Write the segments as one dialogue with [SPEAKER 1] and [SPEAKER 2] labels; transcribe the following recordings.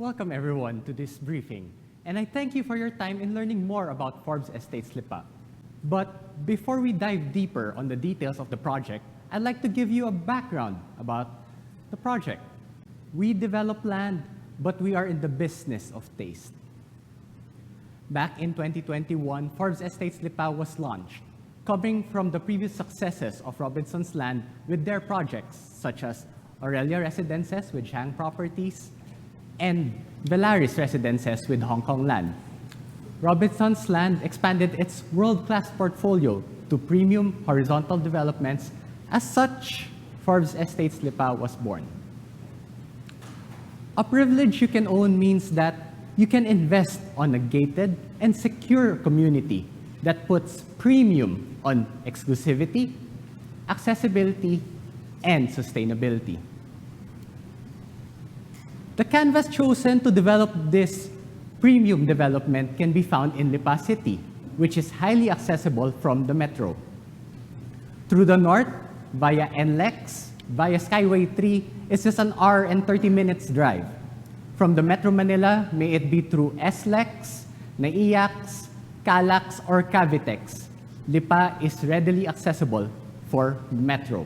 [SPEAKER 1] Welcome everyone to this briefing, and I thank you for your time in learning more about Forbes Estates Lipa. But before we dive deeper on the details of the project, I'd like to give you a background about the project. We develop land, but we are in the business of taste. Back in 2021, Forbes Estates Lipa was launched, coming from the previous successes of Robinson's Land with their projects, such as Aurelia Residences with Shang Properties, and Velaris Residences with Hong Kong Land. Robinson's Land expanded its world-class portfolio to premium horizontal developments. As such, Forbes Estates Lipa was born. A privilege you can own means that you can invest on a gated and secure community that puts premium on exclusivity, accessibility, and sustainability. The canvas chosen to develop this premium development can be found in Lipa City, which is highly accessible from the metro. Through the north, via NLEX, via Skyway 3, it's just an hour and 30 minutes drive. From the Metro Manila, may it be through SLEX, NAIAX, CALAX, or Cavitex, Lipa is readily accessible for metro.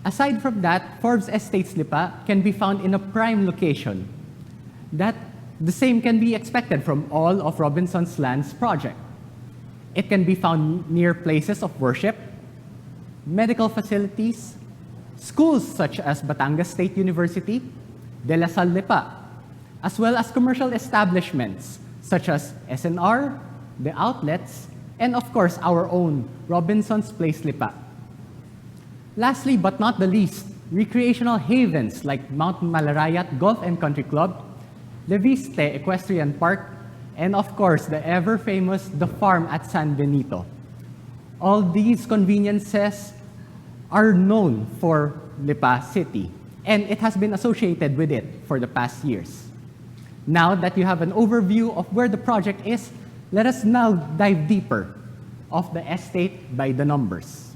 [SPEAKER 1] Aside from that, Forbes Estates Lipa can be found in a prime location. That the same can be expected from all of Robinson's Land's project. It can be found near places of worship, medical facilities, schools such as Batangas State University, De La Salle Lipa, as well as commercial establishments such as SNR, the outlets, and of course our own Robinson's Place Lipa. Lastly but not the least, recreational havens like Mount Malarayat Golf and Country Club, Leviste Equestrian Park, and of course the ever-famous The Farm at San Benito. All these conveniences are known for Lipa City, and it has been associated with it for the past years. Now that you have an overview of where the project is, let us now dive deeper of the estate by the numbers.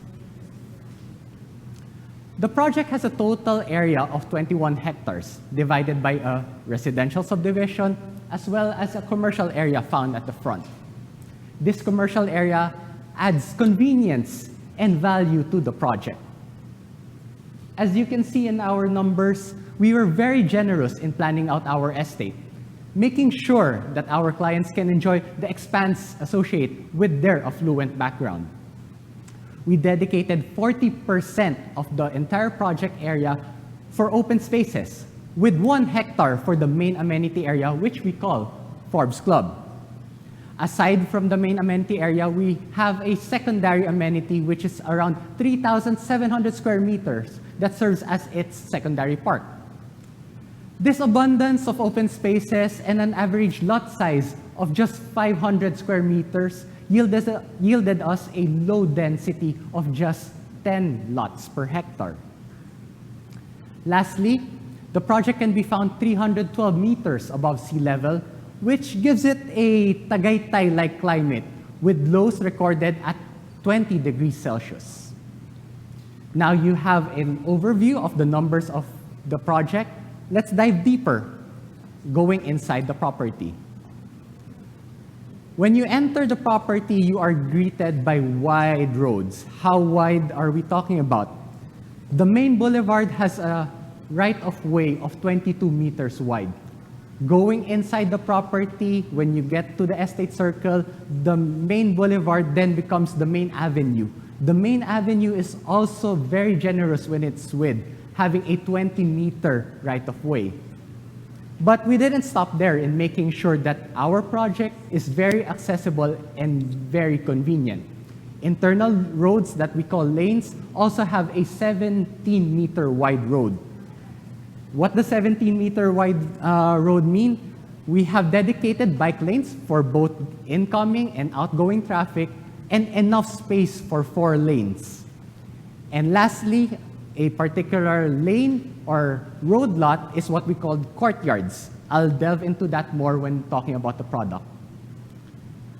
[SPEAKER 1] The project has a total area of 21 hectares, divided by a residential subdivision as well as a commercial area found at the front. This commercial area adds convenience and value to the project. As you can see in our numbers, we were very generous in planning out our estate, making sure that our clients can enjoy the expanse associated with their affluent background. We dedicated 40% of the entire project area for open spaces, with 1 hectare for the main amenity area, which we call Forbes Club. Aside from the main amenity area, we have a secondary amenity, which is around 3,700 square meters that serves as its secondary park. This abundance of open spaces and an average lot size of just 500 square meters yielded us a low density of just 10 lots per hectare. Lastly, the project can be found 312 meters above sea level, which gives it a Tagaytay-like climate with lows recorded at 20 degrees Celsius. Now you have an overview of the numbers of the project. Let's dive deeper, going inside the property. When you enter the property, you are greeted by wide roads. How wide are we talking about? The main boulevard has a right-of-way of 22 meters wide. Going inside the property, when you get to the estate circle, the main boulevard then becomes the main avenue. The main avenue is also very generous when it's width, having a 20-meter right-of-way. But we didn't stop there in making sure that our project is very accessible and very convenient. Internal roads that we call lanes also have a 17-meter wide road. What does 17-meter wide road mean? We have dedicated bike lanes for both incoming and outgoing traffic and enough space for 4 lanes. And lastly, a particular lane or road lot is what we call courtyards. I'll delve into that more when talking about the product.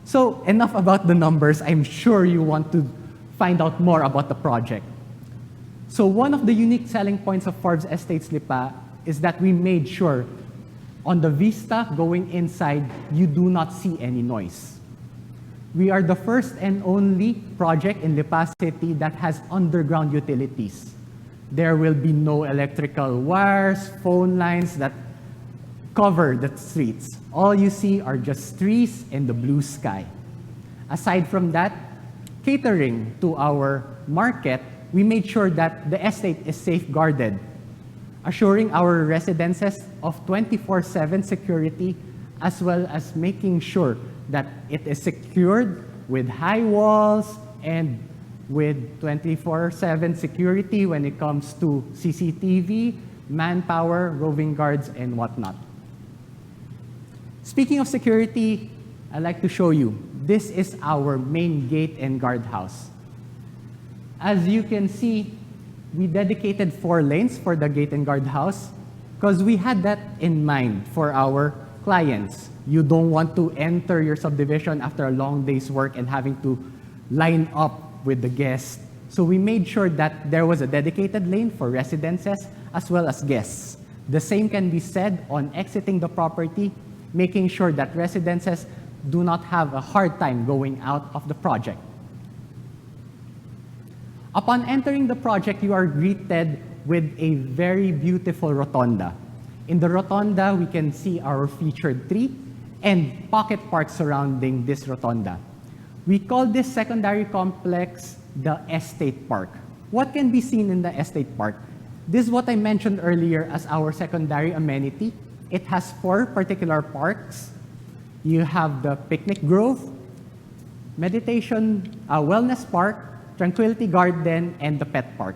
[SPEAKER 1] So enough about the numbers. I'm sure you want to find out more about the project. So one of the unique selling points of Forbes Estates Lipa is that we made sure on the vista going inside, you do not see any noise. We are the first and only project in Lipa City that has underground utilities. There will be no electrical wires, phone lines that cover the streets. All you see are just trees and the blue sky. Aside from that, catering to our market, we made sure that the estate is safeguarded, assuring our residences of 24/7 security, as well as making sure that it is secured with high walls and with 24/7 security when it comes to CCTV, manpower, roving guards, and whatnot. Speaking of security, I'd like to show you. This is our main gate and guardhouse. As you can see, we dedicated 4 lanes for the gate and guardhouse because we had that in mind for our clients. You don't want to enter your subdivision after a long day's work and having to line up with the guests. So we made sure that there was a dedicated lane for residences as well as guests. The same can be said on exiting the property, making sure that residences do not have a hard time going out of the project. Upon entering the project, you are greeted with a very beautiful rotonda. In the rotonda, we can see our featured tree and pocket park surrounding this rotonda. We call this secondary complex the estate park. What can be seen in the estate park? This is what I mentioned earlier as our secondary amenity. It has 4 particular parks. You have the picnic grove, meditation, wellness park, tranquility garden, and the pet park.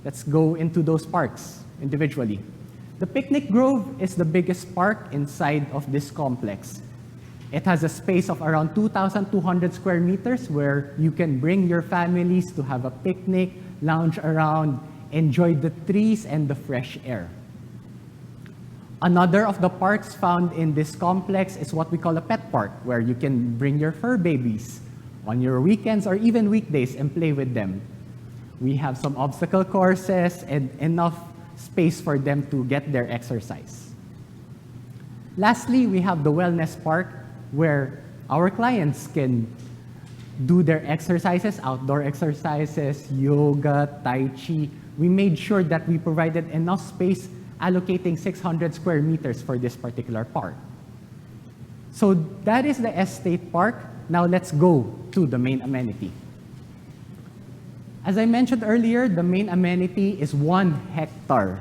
[SPEAKER 1] Let's go into those parks individually. The picnic grove is the biggest park inside of this complex. It has a space of around 2,200 square meters where you can bring your families to have a picnic, lounge around, enjoy the trees and the fresh air. Another of the parks found in this complex is what we call a pet park, where you can bring your fur babies on your weekends or even weekdays and play with them. We have some obstacle courses and enough space for them to get their exercise. Lastly, we have the wellness park, where our clients can do their exercises, outdoor exercises, yoga, tai chi. We made sure that we provided enough space, allocating 600 square meters for this particular park. So that is the estate park. Now let's go to the main amenity. As I mentioned earlier, the main amenity is 1 hectare.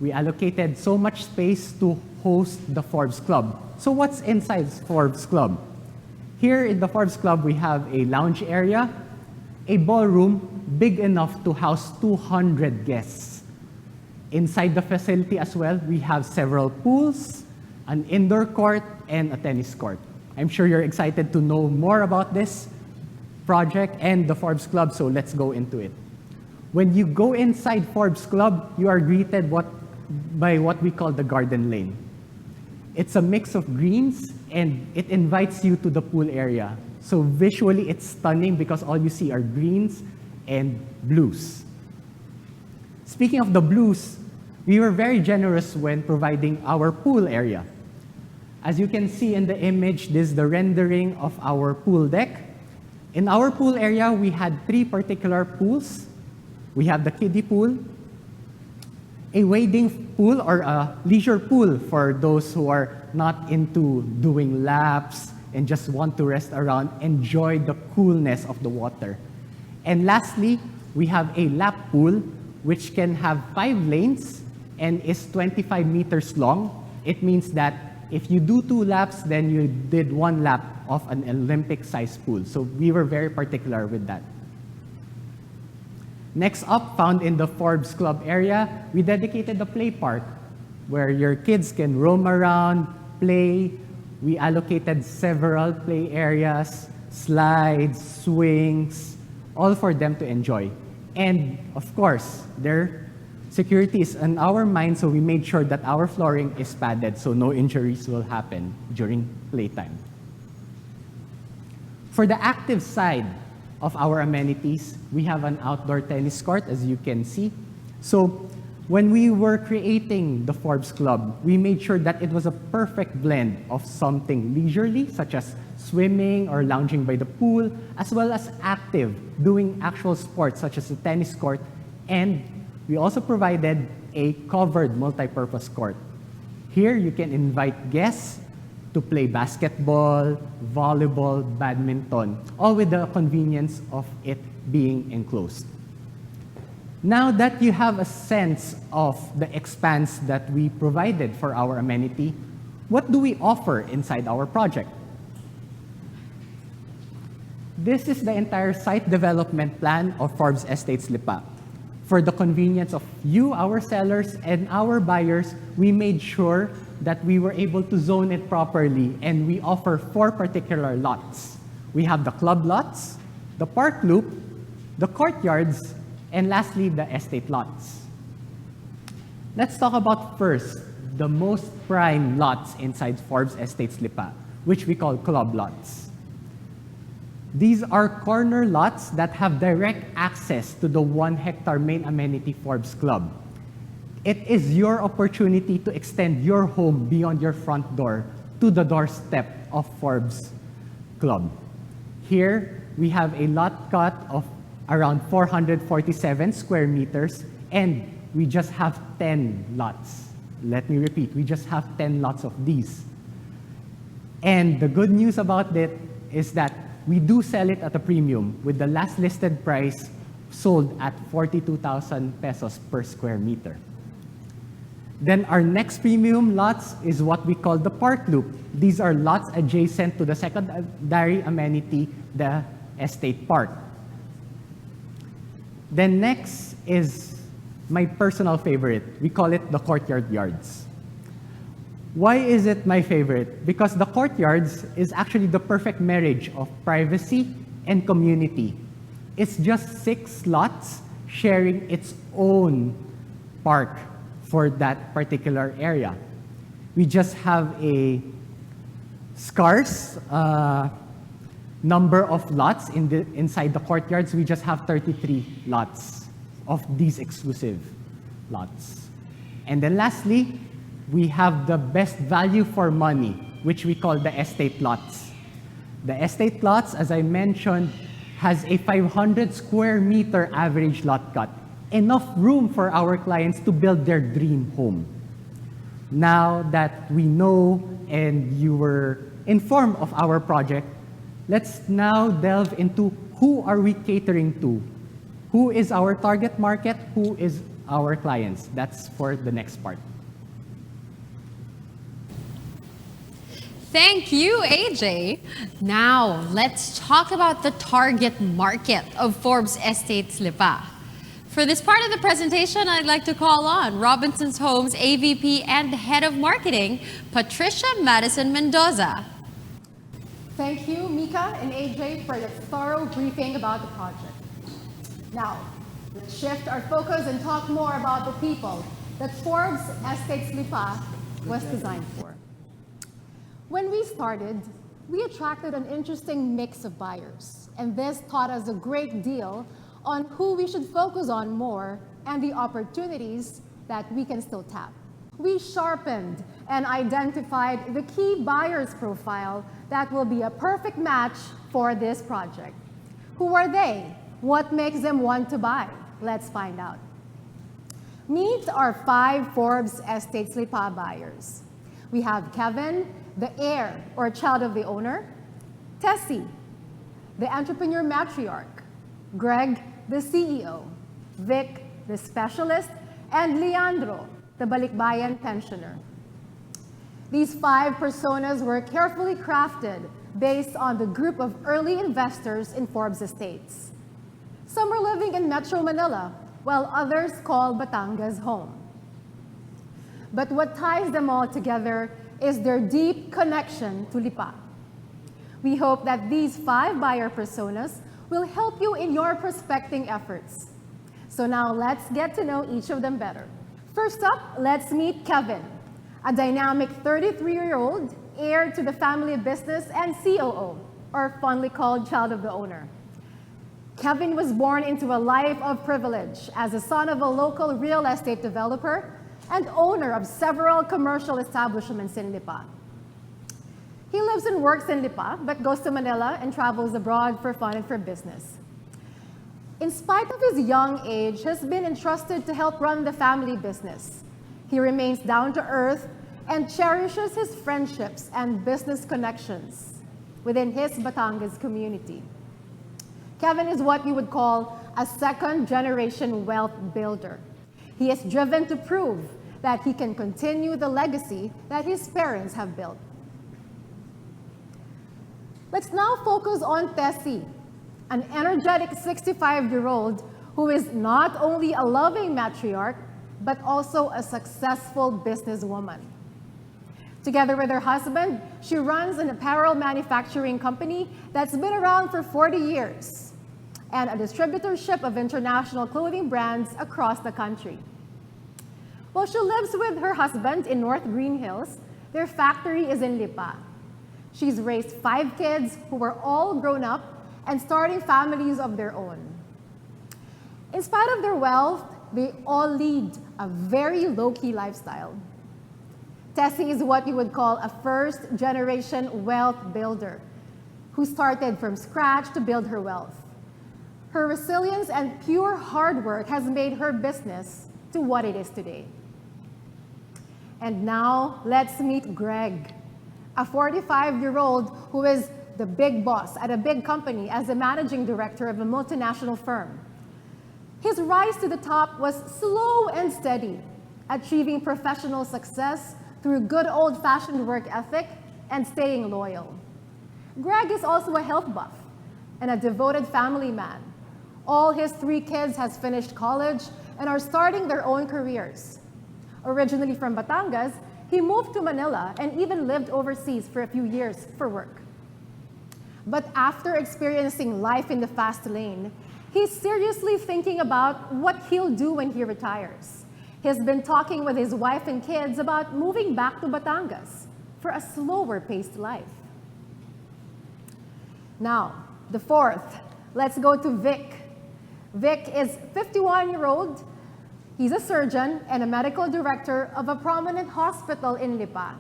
[SPEAKER 1] We allocated so much space to host the Forbes Club. So what's inside Forbes Club? Here in the Forbes Club, we have a lounge area, a ballroom big enough to house 200 guests. Inside the facility as well, we have several pools, an indoor court, and a tennis court. I'm sure you're excited to know more about this project and the Forbes Club, so let's go into it. When you go inside Forbes Club, you are greeted by what we call the garden lane. It's a mix of greens, and it invites you to the pool area. So visually, it's stunning because all you see are greens and blues. Speaking of the blues, we were very generous when providing our pool area. As you can see in the image, this is the rendering of our pool deck. In our pool area, we had 3 particular pools. We have the kiddie pool, a wading pool or a leisure pool for those who are not into doing laps and just want to rest around, enjoy the coolness of the water. And lastly, we have a lap pool, which can have 5 lanes and is 25 meters long. It means that if you do 2 laps, then you did 1 lap of an Olympic-sized pool. So we were very particular with that. Next up, found in the Forbes Club area, we dedicated a play park where your kids can roam around, play. We allocated several play areas, slides, swings, all for them to enjoy. And of course, their security is on our mind, so we made sure that our flooring is padded so no injuries will happen during playtime. For the active side of our amenities, we have an outdoor tennis court, as you can see. So When we were creating the Forbes Club, we made sure that it was a perfect blend of something leisurely, such as swimming or lounging by the pool, as well as active, doing actual sports such as the tennis court, and we also provided a covered multi-purpose court. Here, you can invite guests to play basketball, volleyball, badminton, all with the convenience of it being enclosed. Now that you have a sense of the expanse that we provided for our amenity, what do we offer inside our project? This is the entire site development plan of Forbes Estates Lipa. For the convenience of you, our sellers, and our buyers, we made sure that we were able to zone it properly, and we offer 4 particular lots. We have the club lots, the park loop, the courtyards, and lastly, the estate lots. Let's talk about first, the most prime lots inside Forbes Estates Lipa, which we call club lots. These are corner lots that have direct access to the 1-hectare main amenity Forbes Club. It is your opportunity to extend your home beyond your front door to the doorstep of Forbes Club. Here, we have a lot cut of around 447 square meters, and we just have 10 lots. Let me repeat, we just have 10 lots of these. And the good news about it is that we do sell it at a premium, with the last listed price sold at 42,000 pesos per square meter. Then our next premium lots is what we call the park loop. These are lots adjacent to the secondary amenity, the estate park. Then next is my personal favorite. We call it the courtyard yards. Why is it my favorite? Because the courtyards is actually the perfect marriage of privacy and community. It's just 6 lots sharing its own park for that particular area. We just have a scarce number of lots inside the courtyards. We just have 33 lots of these exclusive lots. And then lastly, we have the best value for money, which we call the estate lots. The estate lots, as I mentioned, has a 500 square meter average lot cut, enough room for our clients to build their dream home. Now that we know and you were informed of our project, let's now delve into who are we catering to? Who is our target market? Who is our clients? That's for the next part.
[SPEAKER 2] Thank you, AJ. Now, let's talk about the target market of Forbes Estates Lipa. For this part of the presentation, I'd like to call on Robinson's Homes AVP and Head of Marketing, Patricia Madison Mendoza.
[SPEAKER 3] Thank you, Mika and AJ, for the thorough briefing about the project. Now, let's shift our focus and talk more about the people that Forbes Estates Lipa was designed for. When we started, we attracted an interesting mix of buyers, and this taught us a great deal on who we should focus on more and the opportunities that we can still tap. We sharpened and identified the key buyers profile that will be a perfect match for this project. Who are they? What makes them want to buy? Let's find out. Meet our 5 Forbes Estates Lipa buyers. We have Kevin, the heir or child of the owner, Tessie, the entrepreneur matriarch, Greg, the CEO, Vic, the specialist, and Leandro, the Balikbayan pensioner. These 5 personas were carefully crafted based on the group of early investors in Forbes Estates. Some are living in Metro Manila, while others call Batangas home. But what ties them all together is their deep connection to Lipa. We hope that these 5 buyer personas will help you in your prospecting efforts. So now let's get to know each of them better. First up, let's meet Kevin, a dynamic 33-year-old heir to the family business and COO, or fondly called child of the owner. Kevin was born into a life of privilege as a son of a local real estate developer and owner of several commercial establishments in Lipa. He lives and works in Lipa, but goes to Manila and travels abroad for fun and for business. In spite of his young age, he has been entrusted to help run the family business. He remains down to earth and cherishes his friendships and business connections within his Batangas community. Kevin is what you would call a second-generation wealth builder. He is driven to prove that he can continue the legacy that his parents have built. Let's now focus on Tessie, an energetic 65-year-old who is not only a loving matriarch, but also a successful businesswoman. Together with her husband, she runs an apparel manufacturing company that's been around for 40 years and a distributorship of international clothing brands across the country. While she lives with her husband in North Green Hills, their factory is in Lipa. She's raised 5 kids who are all grown up and starting families of their own. In spite of their wealth, they all lead a very low-key lifestyle. Tessie is what you would call a first-generation wealth builder who started from scratch to build her wealth. Her resilience and pure hard work has made her business to what it is today. And now, let's meet Greg, a 45-year-old who is the big boss at a big company as the managing director of a multinational firm. His rise to the top was slow and steady, achieving professional success through good old-fashioned work ethic and staying loyal. Greg is also a health buff and a devoted family man. All his 3 kids has finished college and are starting their own careers. Originally from Batangas, he moved to Manila and even lived overseas for a few years for work. But after experiencing life in the fast lane, he's seriously thinking about what he'll do when he retires. He's been talking with his wife and kids about moving back to Batangas for a slower-paced life. Now, the fourth, let's go to Vic. Vic is 51-year-old. He's a surgeon and a medical director of a prominent hospital in Lipa.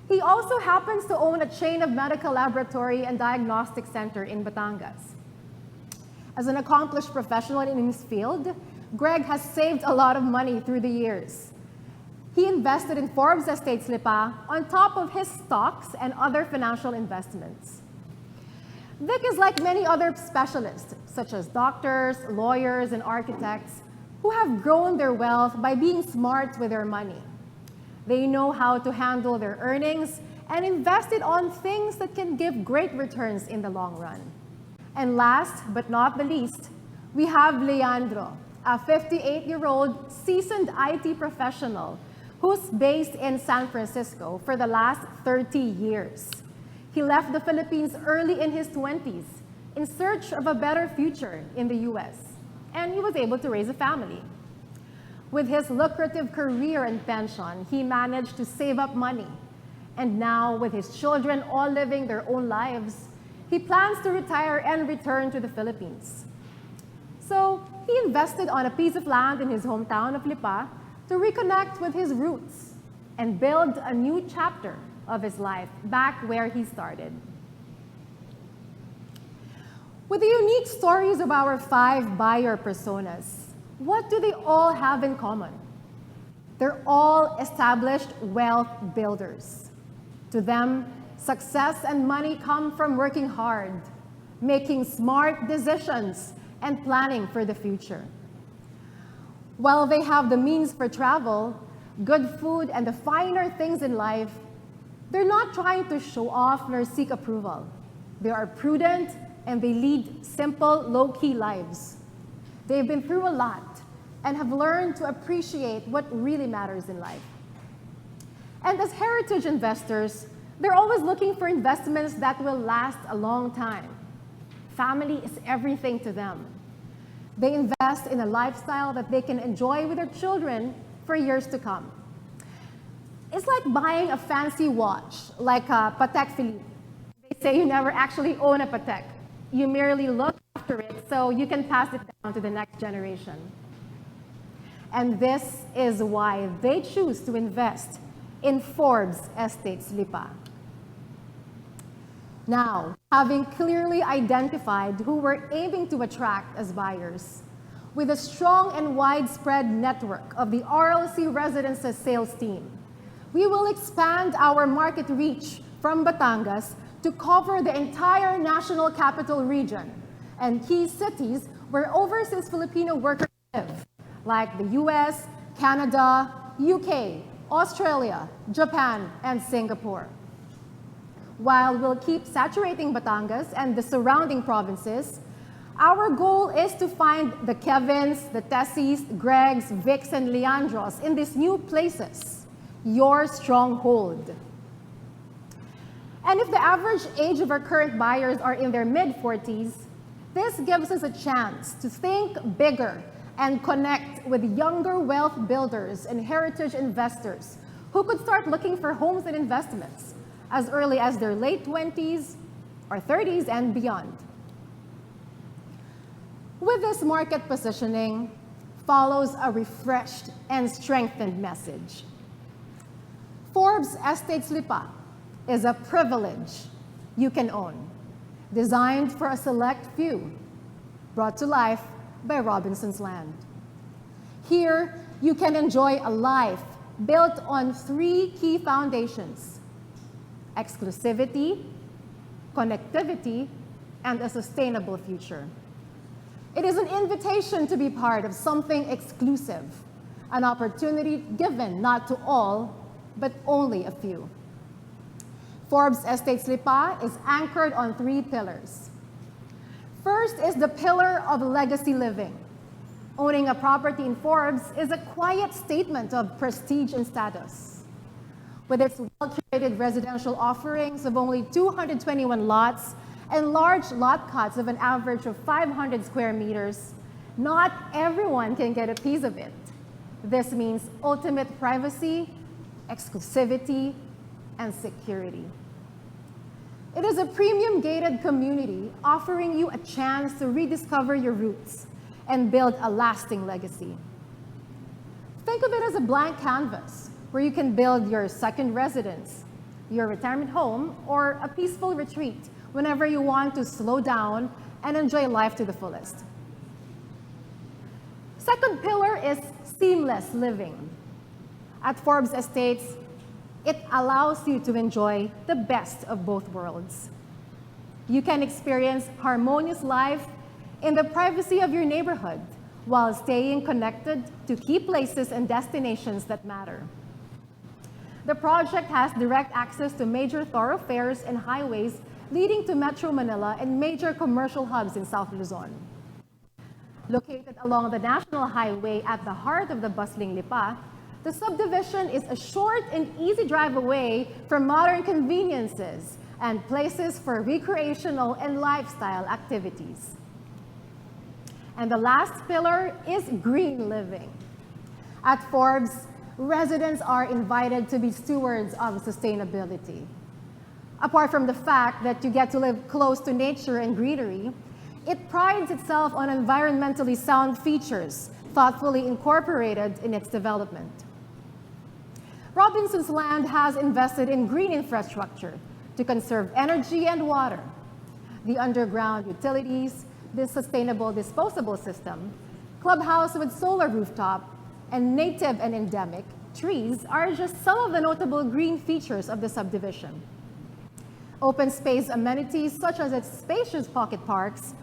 [SPEAKER 3] He also happens to own a chain of medical laboratory and diagnostic center in Batangas. As an accomplished professional in his field, Greg has saved a lot of money through the years. He invested in Forbes Estates Lipa on top of his stocks and other financial investments. Vic is like many other specialists, such as doctors, lawyers, and architects, who have grown their wealth by being smart with their money. They know how to handle their earnings and invest it on things that can give great returns in the long run. And last but not the least, we have Leandro, a 58-year-old seasoned IT professional who's based in San Francisco for the last 30 years. He left the Philippines early in his 20s in search of a better future in the US, and he was able to raise a family. With his lucrative career and pension, he managed to save up money. And now, with his children all living their own lives, he plans to retire and return to the Philippines. So, he invested on a piece of land in his hometown of Lipa to reconnect with his roots and build a new chapter of his life back where he started. With the unique stories of our 5 buyer personas, what do they all have in common? They're all established wealth builders. To them, success and money come from working hard, making smart decisions, and planning for the future. While they have the means for travel, good food, and the finer things in life, they're not trying to show off nor seek approval. They are prudent and they lead simple, low-key lives. They've been through a lot and have learned to appreciate what really matters in life. And as heritage investors, they're always looking for investments that will last a long time. Family is everything to them. They invest in a lifestyle that they can enjoy with their children for years to come. It's like buying a fancy watch, like a Patek Philippe. They say you never actually own a Patek. You merely look after it so you can pass it down to the next generation. And this is why they choose to invest in Forbes Estates Lipa. Now, having clearly identified who we're aiming to attract as buyers, with a strong and widespread network of the RLC Residences sales team, we will expand our market reach from Batangas to cover the entire National Capital Region and key cities where overseas Filipino workers live, like the US, Canada, UK, Australia, Japan, and Singapore. While we'll keep saturating Batangas and the surrounding provinces, our goal is to find the Kevins, the Tessies, Gregs, Vics, and Leandros in these new places, your stronghold. And if the average age of our current buyers are in their mid-40s, this gives us a chance to think bigger and connect with younger wealth builders and heritage investors who could start looking for homes and investments as early as their late 20s or 30s and beyond. With this market positioning follows a refreshed and strengthened message. Forbes Estates Lipa is a privilege you can own, designed for a select few, brought to life by Robinson's Land. Here, you can enjoy a life built on 3 key foundations: exclusivity, connectivity, and a sustainable future. It is an invitation to be part of something exclusive, an opportunity given not to all, but only a few. Forbes Estates Lipa is anchored on 3 pillars. First is the pillar of legacy living. Owning a property in Forbes is a quiet statement of prestige and status. With its well-curated residential offerings of only 221 lots and large lot cuts of an average of 500 square meters, not everyone can get a piece of it. This means ultimate privacy, exclusivity, and security. It is a premium gated community offering you a chance to rediscover your roots and build a lasting legacy. Think of it as a blank canvas where you can build your second residence, your retirement home, or a peaceful retreat whenever you want to slow down and enjoy life to the fullest. Second pillar is seamless living. At Forbes Estates, it allows you to enjoy the best of both worlds. You can experience harmonious life in the privacy of your neighborhood while staying connected to key places and destinations that matter. The project has direct access to major thoroughfares and highways leading to Metro Manila and major commercial hubs in South Luzon. Located along the National Highway at the heart of the bustling Lipa, the subdivision is a short and easy drive away from modern conveniences and places for recreational and lifestyle activities. And the last pillar is green living. At Forbes, residents are invited to be stewards of sustainability. Apart from the fact that you get to live close to nature and greenery, it prides itself on environmentally sound features thoughtfully incorporated in its development. Robinson's Land has invested in green infrastructure to conserve energy and water. The underground utilities, the sustainable disposable system, clubhouse with solar rooftop, and native and endemic trees are just some of the notable green features of the subdivision. Open space amenities such as its spacious pocket parks,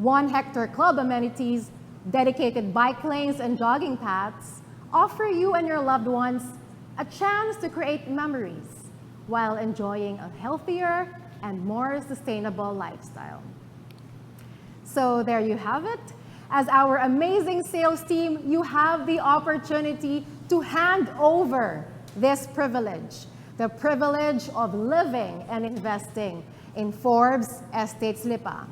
[SPEAKER 3] 1-hectare club amenities, dedicated bike lanes and jogging paths offer you and your loved ones a chance to create memories while enjoying a healthier and more sustainable lifestyle. So there you have it. As our amazing sales team, you have the opportunity to hand over this privilege, the privilege of living and investing in Forbes Estates Lipa.